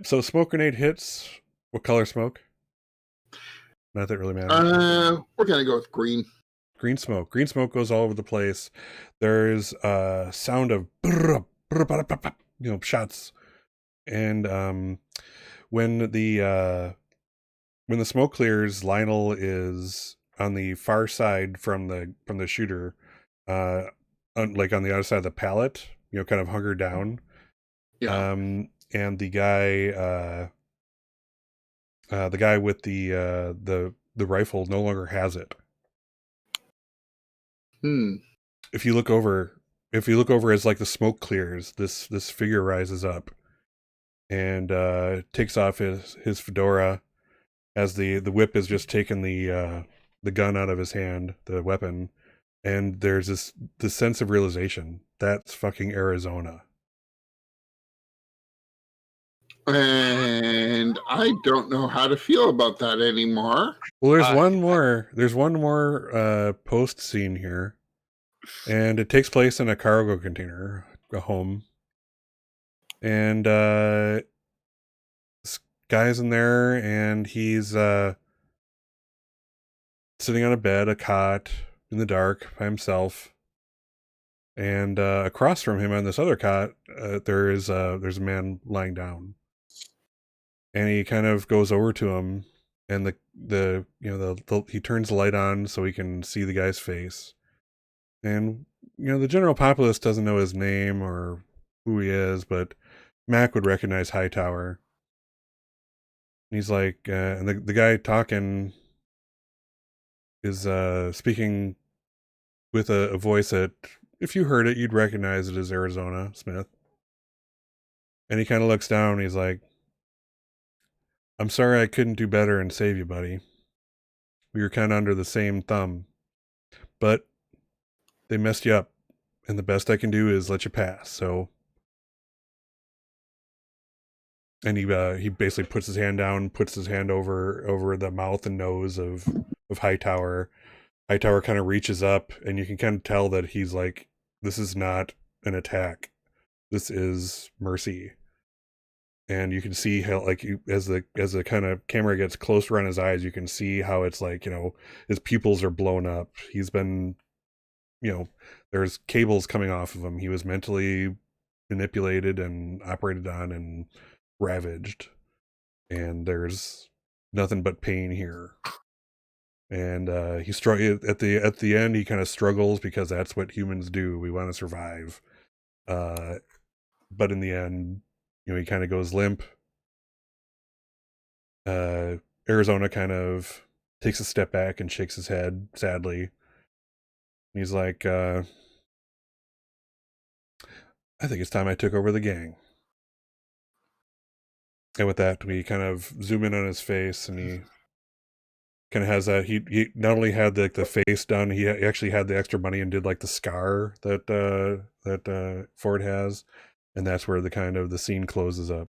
So smoke grenade hits. What color smoke? Not that it really matters. We're gonna go with green. Green smoke. Green smoke goes all over the place. There's a sound of shots. And when the smoke clears, Lionel is on the far side from the shooter, like on the other side of the pallet, kind of hungered down. Yeah. And the guy with the rifle no longer has it. If you look over as like the smoke clears, this figure rises up and takes off his fedora as the whip has just taken the gun out of his hand, the weapon, and there's this sense of realization that's fucking Arizona. And I don't know how to feel about that anymore. Well, there's one more post scene here, and it takes place in a cargo container, a home, and this guy's in there, and he's sitting on a bed, a cot, in the dark by himself. And across from him on this other cot, there's a man lying down, and he kind of goes over to him, and he turns the light on so he can see the guy's face, and the general populace doesn't know his name or who he is, but Mac would recognize Hightower. And he's like, and the guy talking is speaking with a voice that, if you heard it, you'd recognize it as Arizona Smith. And he kind of looks down and he's like, I'm sorry I couldn't do better and save you, buddy. We were kind of under the same thumb. But they messed you up. And the best I can do is let you pass. So... And he basically puts his hand down, puts his hand over the mouth and nose of Hightower. Hightower kind of reaches up, and you can kind of tell that he's like, this is not an attack. This is mercy. And you can see how, like, as the kind of camera gets closer on his eyes, you can see how it's like, his pupils are blown up. He's been, there's cables coming off of him. He was mentally manipulated and operated on and ravaged, and there's nothing but pain here. And he at the end. He kind of struggles because that's what humans do. We want to survive. But in the end, he kind of goes limp. Arizona kind of takes a step back and shakes his head sadly. And he's like, I think it's time I took over the gang. And with that, we kind of zoom in on his face, and he kind of has that. He not only had the face done, he actually had the extra money and did like the scar that Ford has, and that's where the scene closes up.